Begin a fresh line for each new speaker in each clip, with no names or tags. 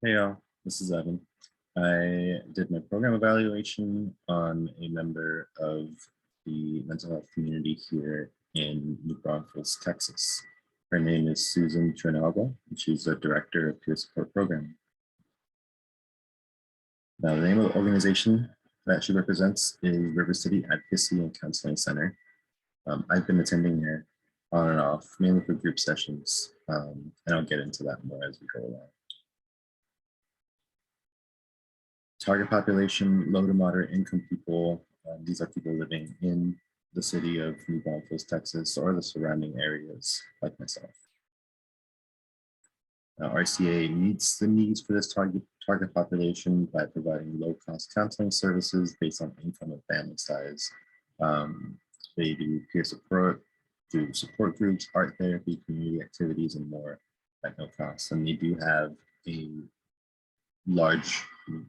Hey y'all, this is Evan. I did my program evaluation on a member of the mental health community here in New Braunfels, Texas. Her name is Susan Trinalba, and she's the director of peer support programming. Now, the name of the organization that she represents is River City Advocacy and Counseling Center. I've been attending here on and off, mainly for group sessions, and I'll get into that more as we go along. Target population, low to moderate income people. These are people living in the city of New Braunfels, Texas, or the surrounding areas, like myself. RCA meets the needs for this target population by providing low-cost counseling services based on income and family size. They do peer support through support groups, art therapy, community activities, and more at no cost. And they do have a large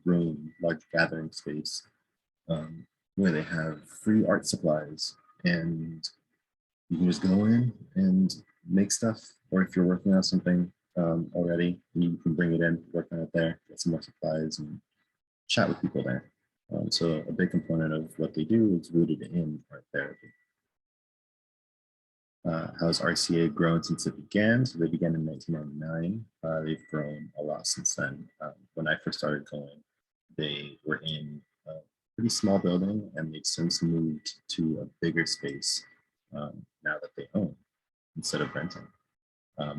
room, large gathering space where they have free art supplies, and you can just go in and make stuff, or if you're working on something already, you can bring it in, work on it there, get some more supplies, and chat with people there. So a big component of what they do is rooted in art therapy. How has RCA grown since it began? So they began in 1999. They've grown a lot since then. When I first started going, they were in a pretty small building, and they've since moved to a bigger space now that they own instead of renting.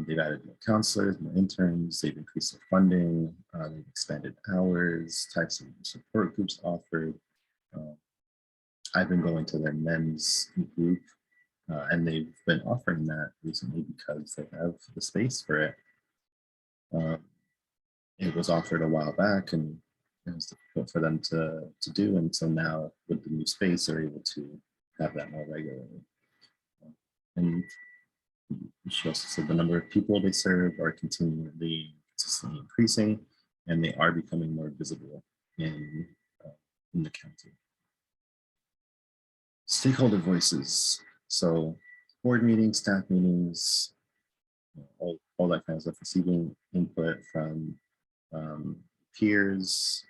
They've added more counselors, more interns, they've increased their funding, they've expanded hours, types of support groups offered. I've been going to their men's group, and they've been offering that recently because they have the space for it. It was offered a while back, and it was difficult for them to do. And so now with the new space, they're able to have that more regularly. And she also said the number of people they serve are continually consistently increasing, and they are becoming more visible in the county. Stakeholder voices. So board meetings, staff meetings, all that kind of stuff, receiving input from peers,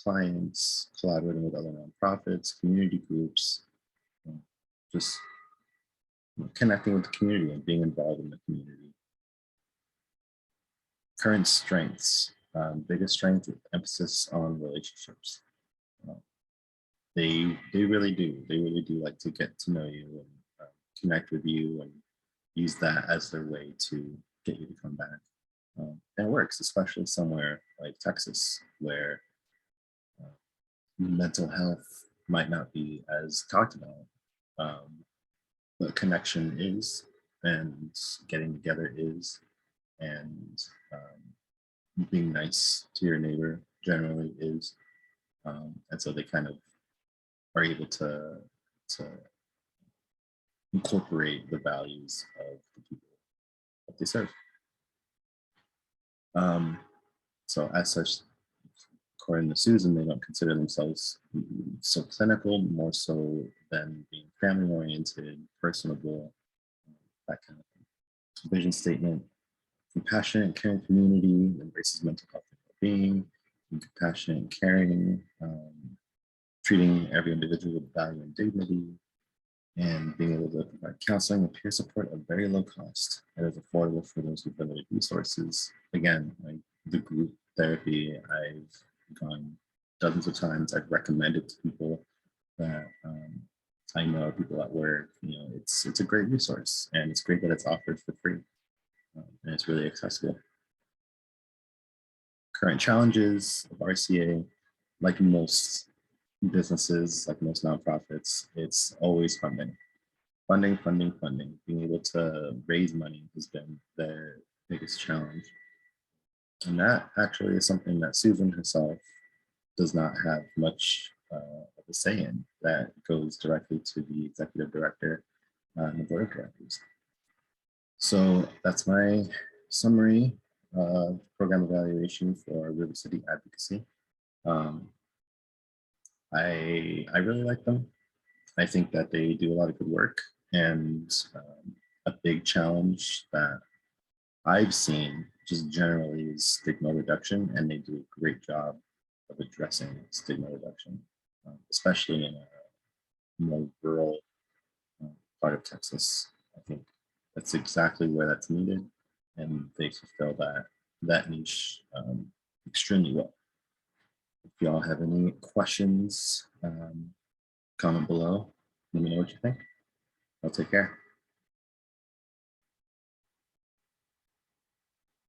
clients, collaborating with other nonprofits, community groups, just connecting with the community and being involved in the community. Current strengths, biggest strength with emphasis on relationships. They really do like to get to know you and connect with you and use that as their way to get you to come back. And it works, especially somewhere like Texas, where mental health might not be as talked about, but connection is, and getting together is, and being nice to your neighbor generally is. And so they kind of are able to incorporate the values of the people that they serve. So as such, according to Susan, they don't consider themselves so clinical, more so than being family-oriented, personable, that kind of thing. Vision statement: compassionate and caring community, embraces mental health and well-being, and compassionate and caring, treating every individual with value and dignity, and being able to provide counseling and peer support at very low cost that is affordable for those with limited resources. Again, like the group therapy, I've gone dozens of times. I've recommended to people that I know, people at work. You know, it's a great resource, and it's great that it's offered for free, and it's really accessible. Current challenges of RCA, like most businesses, like most nonprofits, it's always funding. Being able to raise money has been their biggest challenge. And that actually is something that Susan herself does not have much of a say in. That goes directly to the executive director and the board of directors. So that's my summary program evaluation for River City Advocacy. I really like them. I think that they do a lot of good work, and a big challenge that I've seen just generally is stigma reduction, and they do a great job of addressing stigma reduction, especially in a more rural part of Texas. I think that's exactly where that's needed, and they fulfill that niche extremely well. If y'all have any questions, comment below. Let me know what you think. I'll take care.